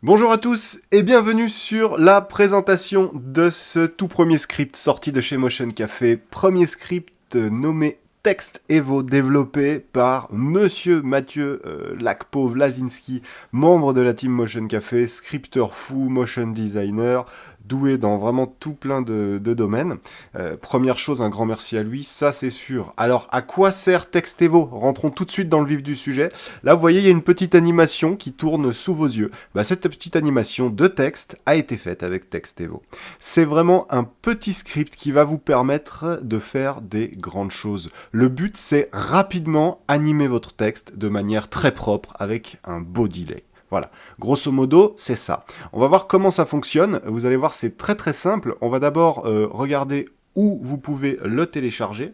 Bonjour à tous et bienvenue sur la présentation de ce tout premier script sorti de chez Motion Café. Premier script nommé Text Evo, développé par Monsieur Mathieu Lakpo Vlasinski, membre de la team Motion Café, scripteur fou, motion designer, doué dans vraiment tout plein de domaines. Première chose, un grand merci à lui, ça c'est sûr. Alors, à quoi sert Text Evo ? Rentrons tout de suite dans le vif du sujet. Là, vous voyez, il y a une petite animation qui tourne sous vos yeux. Cette petite animation de texte a été faite avec Text Evo. C'est vraiment un petit script qui va vous permettre de faire des grandes choses. Le but, c'est rapidement animer votre texte de manière très propre avec un beau delay. Voilà, grosso modo, c'est ça. On va voir comment ça fonctionne. Vous allez voir, c'est très très simple. On va d'abord regarder où vous pouvez le télécharger.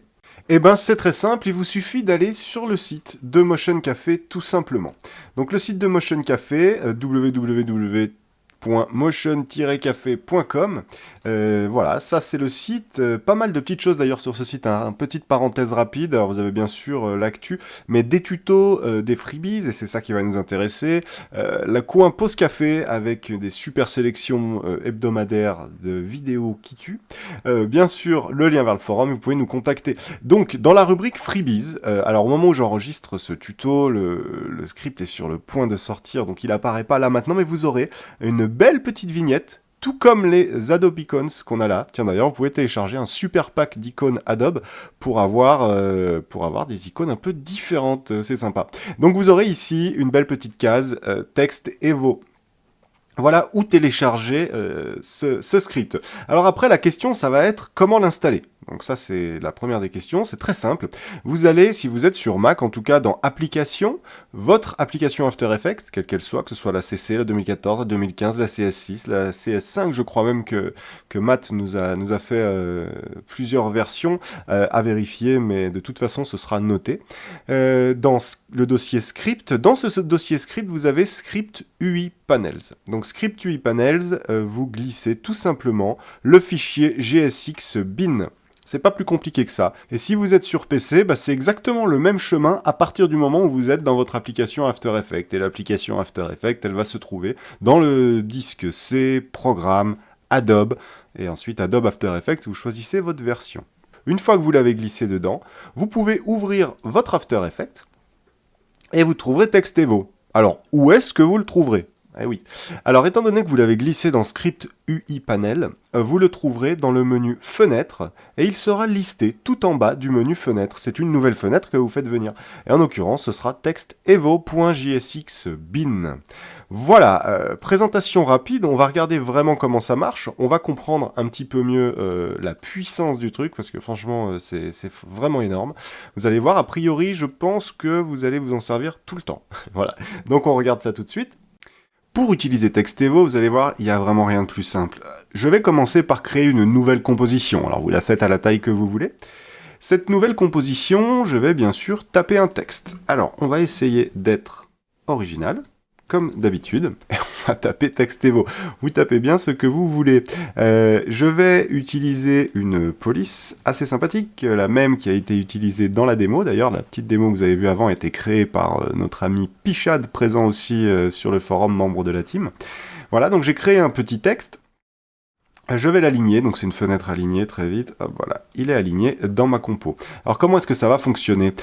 C'est très simple, il vous suffit d'aller sur le site de Motion Café tout simplement. Donc le site de Motion Café, www.motion-café.com. Voilà, ça c'est le site. Pas mal de petites choses d'ailleurs sur ce site, hein. Petite parenthèse rapide. Alors vous avez bien sûr l'actu, mais des tutos, des freebies, et c'est ça qui va nous intéresser. Le coin pause café avec des super sélections hebdomadaires de vidéos qui tuent. Bien sûr, le lien vers le forum, vous pouvez nous contacter. Donc, dans la rubrique freebies, alors au moment où j'enregistre ce tuto, le script est sur le point de sortir, donc il apparaît pas là maintenant, mais vous aurez une belle petite vignette, tout comme les Adobe Icons qu'on a là. Tiens, d'ailleurs, vous pouvez télécharger un super pack d'icônes Adobe pour avoir des icônes un peu différentes. C'est sympa. Donc, vous aurez ici une belle petite case texte Evo. Voilà où télécharger ce script. Alors après, la question, ça va être comment l'installer. Donc ça, c'est la première des questions. C'est très simple. Vous allez, si vous êtes sur Mac, en tout cas dans Applications, votre application After Effects, quelle qu'elle soit, que ce soit la CC, la 2014, la 2015, la CS6, la CS5, je crois même que Matt nous a fait plusieurs versions à vérifier, mais de toute façon, ce sera noté. Dans le dossier script, dans ce dossier script, vous avez script UI Panels. Donc script UI Panels, vous glissez tout simplement le fichier GSX bin. C'est pas plus compliqué que ça. Et si vous êtes sur PC, c'est exactement le même chemin à partir du moment où vous êtes dans votre application After Effects. Et l'application After Effects, elle va se trouver dans le disque C, Programme, Adobe, et ensuite Adobe After Effects, vous choisissez votre version. Une fois que vous l'avez glissé dedans, vous pouvez ouvrir votre After Effects, et vous trouverez Text Evo. Alors, où est-ce que vous le trouverez ? Eh oui. Alors, étant donné que vous l'avez glissé dans Script UI Panel, vous le trouverez dans le menu Fenêtre, et il sera listé tout en bas du menu Fenêtre. C'est une nouvelle fenêtre que vous faites venir. Et en l'occurrence, ce sera textevo.jsxbin. Voilà, présentation rapide, on va regarder vraiment comment ça marche, on va comprendre un petit peu mieux la puissance du truc, parce que franchement, c'est vraiment énorme. Vous allez voir, a priori, je pense que vous allez vous en servir tout le temps. Voilà, donc on regarde ça tout de suite. Pour utiliser Text Evo, vous allez voir, il n'y a vraiment rien de plus simple. Je vais commencer par créer une nouvelle composition. Alors vous la faites à la taille que vous voulez. Cette nouvelle composition, je vais bien sûr taper un texte. Alors, on va essayer d'être original, comme d'habitude. On va taper Text Evo. Vous tapez bien ce que vous voulez. Je vais utiliser une police assez sympathique, la même qui a été utilisée dans la démo. D'ailleurs, la petite démo que vous avez vue avant a été créée par notre ami Pichad, présent aussi sur le forum, membre de la team. Voilà, donc j'ai créé un petit texte. Je vais l'aligner, donc c'est une fenêtre alignée, très vite. Hop, voilà, il est aligné dans ma compo. Alors comment est-ce que ça va fonctionner ?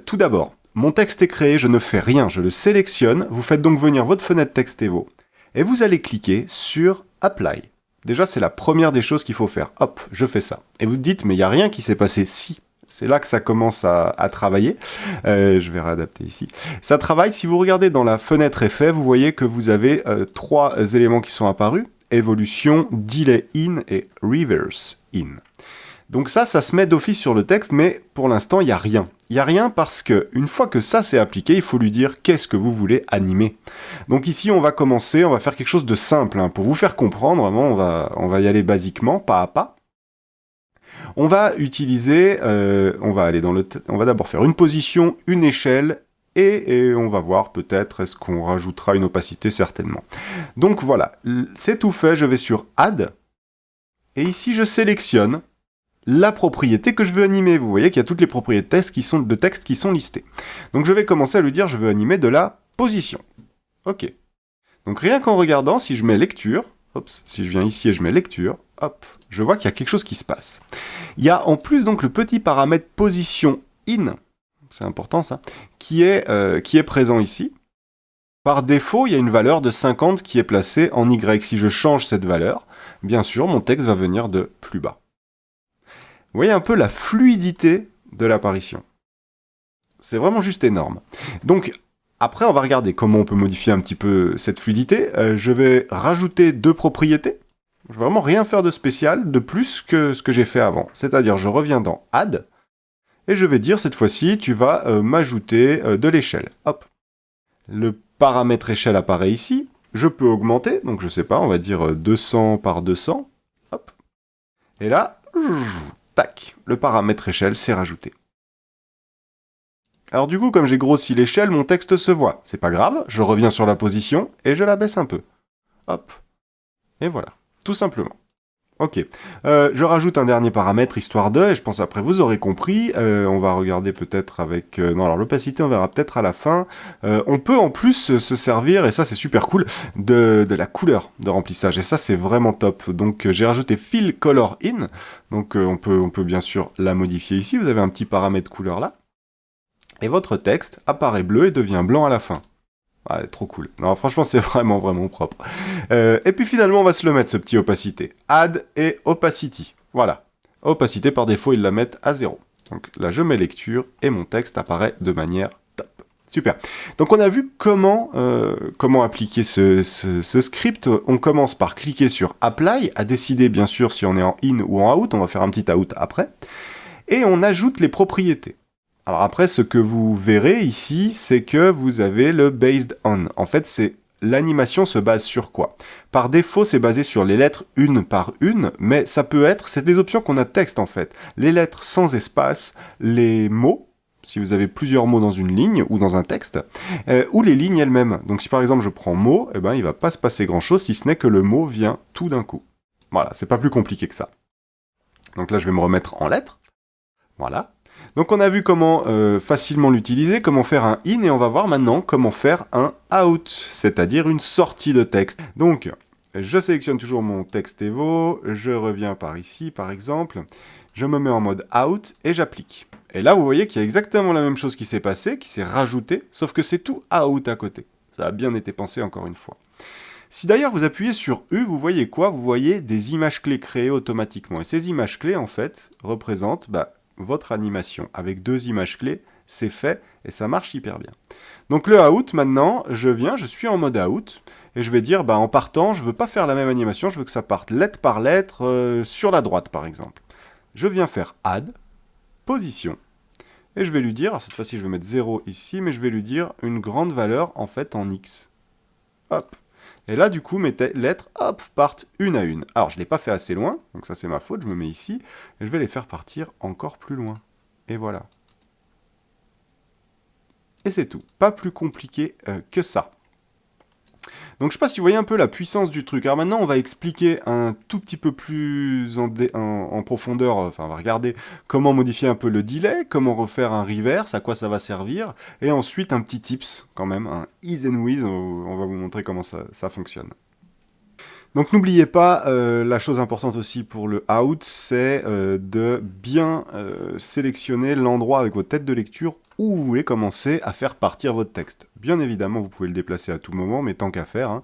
Tout d'abord, mon texte est créé, je ne fais rien, je le sélectionne. Vous faites donc venir votre fenêtre Text Evo. Et vous allez cliquer sur Apply. Déjà, c'est la première des choses qu'il faut faire. Hop, je fais ça. Et vous dites, mais il n'y a rien qui s'est passé. Si, c'est là que ça commence à travailler. Je vais réadapter ici. Ça travaille, si vous regardez dans la fenêtre effet, vous voyez que vous avez trois éléments qui sont apparus. Évolution, Delay In et Reverse In. Donc ça se met d'office sur le texte, mais pour l'instant, il n'y a rien. Il n'y a rien parce que une fois que ça c'est appliqué, il faut lui dire qu'est-ce que vous voulez animer. Donc ici, on va commencer, on va faire quelque chose de simple. Pour vous faire comprendre, vraiment, on va y aller basiquement, pas à pas. On va utiliser, on va d'abord faire une position, une échelle, et on va voir peut-être, est-ce qu'on rajoutera une opacité, certainement. Donc voilà, c'est tout fait, je vais sur Add, et ici je sélectionne la propriété que je veux animer. Vous voyez qu'il y a toutes les propriétés de texte qui sont listées. Donc je vais commencer à lui dire, je veux animer de la position. Ok. Donc rien qu'en regardant, si je mets lecture, si je viens ici et je mets lecture, hop, je vois qu'il y a quelque chose qui se passe. Il y a en plus donc le petit paramètre position in, c'est important ça, qui est présent ici. Par défaut, il y a une valeur de 50 qui est placée en Y. Si je change cette valeur, bien sûr, mon texte va venir de plus bas. Vous voyez un peu la fluidité de l'apparition. C'est vraiment juste énorme. Donc, après, on va regarder comment on peut modifier un petit peu cette fluidité. Je vais rajouter 2 propriétés. Je vais vraiment rien faire de spécial, de plus que ce que j'ai fait avant. C'est-à-dire, je reviens dans Add, et je vais dire cette fois-ci, tu vas m'ajouter de l'échelle. Hop. Le paramètre échelle apparaît ici. Je peux augmenter, donc je sais pas, on va dire 200 par 200. Hop. Et là, tac, le paramètre échelle s'est rajouté. Alors du coup, comme j'ai grossi l'échelle, mon texte se voit. C'est pas grave, je reviens sur la position et je la baisse un peu. Hop. Et voilà, tout simplement. Ok, je rajoute un dernier paramètre, histoire de, et je pense après vous aurez compris, on va regarder peut-être avec... non, alors l'opacité, on verra peut-être à la fin. On peut en plus se servir, et ça c'est super cool, de la couleur de remplissage, et ça c'est vraiment top. Donc j'ai rajouté Fill Color In, donc on peut bien sûr la modifier ici, vous avez un petit paramètre couleur là, et votre texte apparaît bleu et devient blanc à la fin. Ah, trop cool. Non, franchement, c'est vraiment, vraiment propre. Et puis finalement, on va se le mettre, ce petit opacité. Add et opacity. Voilà. Opacité, par défaut, ils la mettent à 0. Donc là, je mets lecture et mon texte apparaît de manière top. Super. Donc on a vu comment appliquer ce script. On commence par cliquer sur Apply, à décider bien sûr si on est en in ou en out. On va faire un petit out après. Et on ajoute les propriétés. Alors après, ce que vous verrez ici, c'est que vous avez le based on. En fait, c'est l'animation se base sur quoi? Par défaut, c'est basé sur les lettres une par une, mais ça peut être, c'est des options qu'on a de texte en fait. Les lettres sans espace, les mots, si vous avez plusieurs mots dans une ligne ou dans un texte, ou les lignes elles-mêmes. Donc si par exemple je prends mot, eh ben, il va pas se passer grand-chose si ce n'est que le mot vient tout d'un coup. Voilà, c'est pas plus compliqué que ça. Donc là, je vais me remettre en lettres. Voilà. Donc on a vu comment facilement l'utiliser, comment faire un in, et on va voir maintenant comment faire un out, c'est-à-dire une sortie de texte. Donc, je sélectionne toujours mon texte Evo, je reviens par ici par exemple, je me mets en mode out et j'applique. Et là vous voyez qu'il y a exactement la même chose qui s'est passée, qui s'est rajoutée, sauf que c'est tout out à côté. Ça a bien été pensé encore une fois. Si d'ailleurs vous appuyez sur U, vous voyez quoi? Vous voyez des images clés créées automatiquement. Et ces images clés en fait représentent... votre animation avec 2 images clés, c'est fait et ça marche hyper bien. Donc le out maintenant, je suis en mode out et je vais dire en partant, je veux pas faire la même animation, je veux que ça parte lettre par lettre sur la droite par exemple. Je viens faire add, position et je vais lui dire, alors cette fois-ci je vais mettre 0 ici, mais je vais lui dire une grande valeur en fait en X. Hop. Et là, du coup, mes lettres, hop, partent une à une. Alors, je ne l'ai pas fait assez loin, donc ça c'est ma faute, je me mets ici, et je vais les faire partir encore plus loin. Et voilà. Et c'est tout. Pas plus compliqué que ça. Donc je sais pas si vous voyez un peu la puissance du truc. Alors maintenant, on va expliquer un tout petit peu plus en profondeur, enfin on va regarder comment modifier un peu le delay, comment refaire un reverse, à quoi ça va servir, et ensuite un petit tips quand même, un ease and whiz, on va vous montrer comment ça fonctionne. Donc n'oubliez pas, la chose importante aussi pour le out, c'est de bien sélectionner l'endroit avec votre tête de lecture où vous voulez commencer à faire partir votre texte. Bien évidemment, vous pouvez le déplacer à tout moment, mais tant qu'à faire,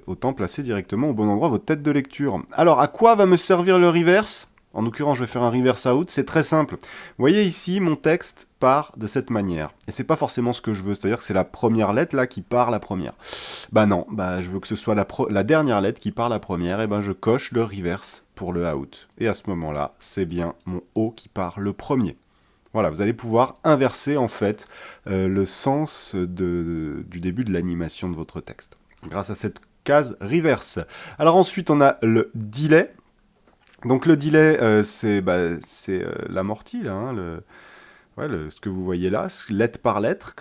autant placer directement au bon endroit votre tête de lecture. Alors, à quoi va me servir le reverse ? En l'occurrence, je vais faire un reverse out, c'est très simple. Vous voyez ici, mon texte part de cette manière. Et c'est pas forcément ce que je veux, c'est-à-dire que c'est la première lettre là qui part la première. Bah non, je veux que ce soit la dernière lettre qui part la première, et je coche le reverse pour le out. Et à ce moment-là, c'est bien mon O qui part le premier. Voilà, vous allez pouvoir inverser en fait le sens du début de l'animation de votre texte, grâce à cette case reverse. Alors ensuite, on a le delay. Donc le delay, c'est l'amorti, là, ce que vous voyez là, lettre par lettre,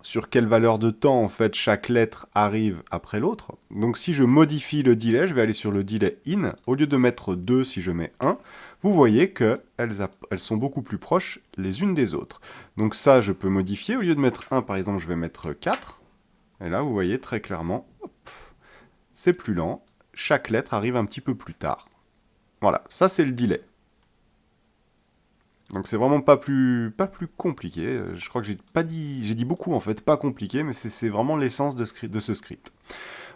sur quelle valeur de temps, en fait, chaque lettre arrive après l'autre. Donc si je modifie le delay, je vais aller sur le delay in, au lieu de mettre 2, si je mets 1, vous voyez qu'elles sont beaucoup plus proches les unes des autres. Donc ça, je peux modifier, au lieu de mettre 1, par exemple, je vais mettre 4, Et là, vous voyez très clairement, hop, c'est plus lent. Chaque lettre arrive un petit peu plus tard. Voilà, ça c'est le delay. Donc c'est vraiment pas plus compliqué. Je crois que j'ai dit beaucoup en fait, pas compliqué, mais c'est vraiment l'essence de ce script.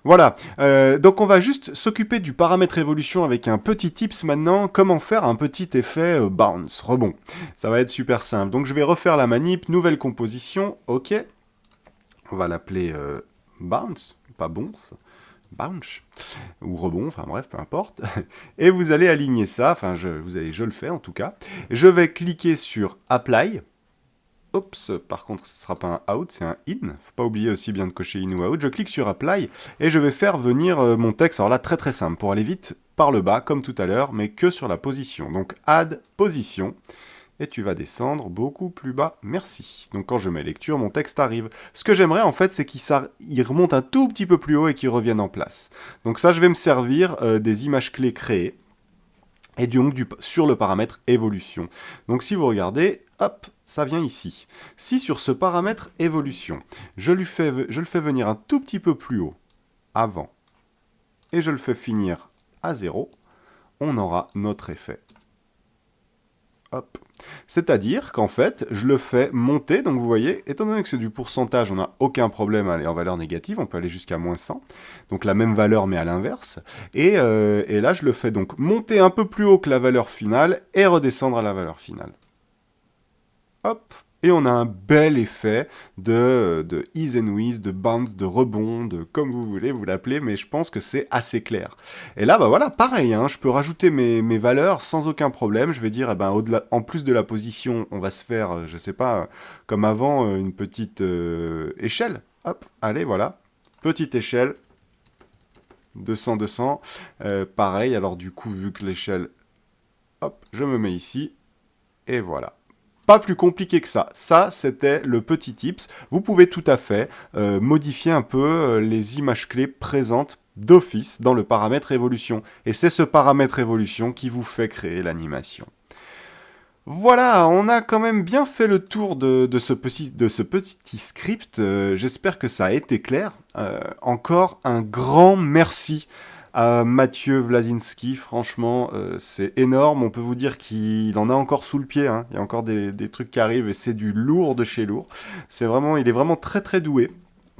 Voilà, donc on va juste s'occuper du paramètre évolution avec un petit tips maintenant, comment faire un petit effet bounce, rebond. Ça va être super simple. Donc je vais refaire la manip, nouvelle composition, ok. On va l'appeler bounce, pas bounce. Bounce, ou rebond, enfin bref, peu importe. Et vous allez aligner ça, enfin je le fais en tout cas. Je vais cliquer sur Apply. Oups, par contre ce ne sera pas un out, c'est un in. Faut pas oublier aussi bien de cocher in ou out. Je clique sur Apply et je vais faire venir mon texte. Alors là, très très simple, pour aller vite, par le bas, comme tout à l'heure, mais que sur la position. Donc Add Position. Et tu vas descendre beaucoup plus bas, merci. Donc quand je mets lecture, mon texte arrive. Ce que j'aimerais en fait, c'est qu'il remonte un tout petit peu plus haut et qu'il revienne en place. Donc ça, je vais me servir des images clés créées, et donc sur le paramètre évolution. Donc si vous regardez, hop, ça vient ici. Si sur ce paramètre évolution, je le fais venir un tout petit peu plus haut, avant, et je le fais finir à 0, on aura notre effet. Hop. C'est-à-dire qu'en fait, je le fais monter, donc vous voyez, étant donné que c'est du pourcentage, on n'a aucun problème à aller en valeur négative, on peut aller jusqu'à moins 100, donc la même valeur mais à l'inverse, et là je le fais donc monter un peu plus haut que la valeur finale, et redescendre à la valeur finale. Hop, et on a un bel effet de ease and whiz, de bounce, de rebond, de comme vous voulez vous l'appelez, mais je pense que c'est assez clair. Et là, bah voilà, pareil, hein, je peux rajouter mes valeurs sans aucun problème. Je vais dire, eh ben, en plus de la position, on va se faire, je sais pas, comme avant, une petite échelle. Hop, allez, voilà, petite échelle, 200, 200. Pareil, alors du coup, vu que l'échelle, hop, je me mets ici, et voilà. Pas plus compliqué que ça. Ça, c'était le petit tips. Vous pouvez tout à fait modifier un peu les images clés présentes d'office dans le paramètre évolution. Et c'est ce paramètre évolution qui vous fait créer l'animation. Voilà, on a quand même bien fait le tour de ce petit script. J'espère que ça a été clair. Encore un grand merci à Mathieu Wlasinski. Franchement, c'est énorme. On peut vous dire qu'il en a encore sous le pied, hein. Il y a encore des trucs qui arrivent et c'est du lourd de chez lourd. Il est vraiment très très doué.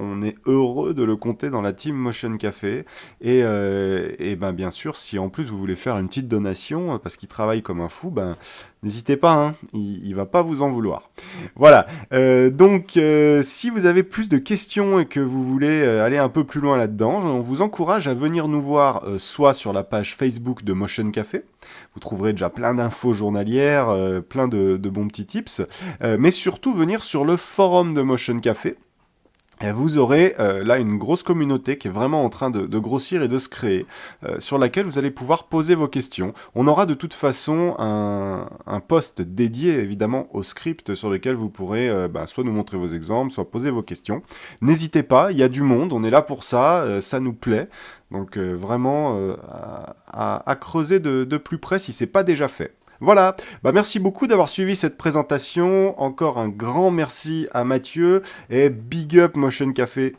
On est heureux de le compter dans la team Motion Café. Et ben bien sûr, si en plus vous voulez faire une petite donation, parce qu'il travaille comme un fou, ben n'hésitez pas, hein, il va pas vous en vouloir. Voilà. Donc, si vous avez plus de questions et que vous voulez aller un peu plus loin là-dedans, on vous encourage à venir nous voir soit sur la page Facebook de Motion Café. Vous trouverez déjà plein d'infos journalières, plein de bons petits tips, mais surtout venir sur le forum de Motion Café. Et vous aurez là une grosse communauté qui est vraiment en train de grossir et de se créer, sur laquelle vous allez pouvoir poser vos questions. On aura de toute façon un post dédié évidemment au script sur lequel vous pourrez soit nous montrer vos exemples, soit poser vos questions. N'hésitez pas, il y a du monde, on est là pour ça, ça nous plaît. Donc vraiment à creuser de plus près si c'est pas déjà fait. Voilà, merci beaucoup d'avoir suivi cette présentation. Encore un grand merci à Mathieu et big up Motion Café.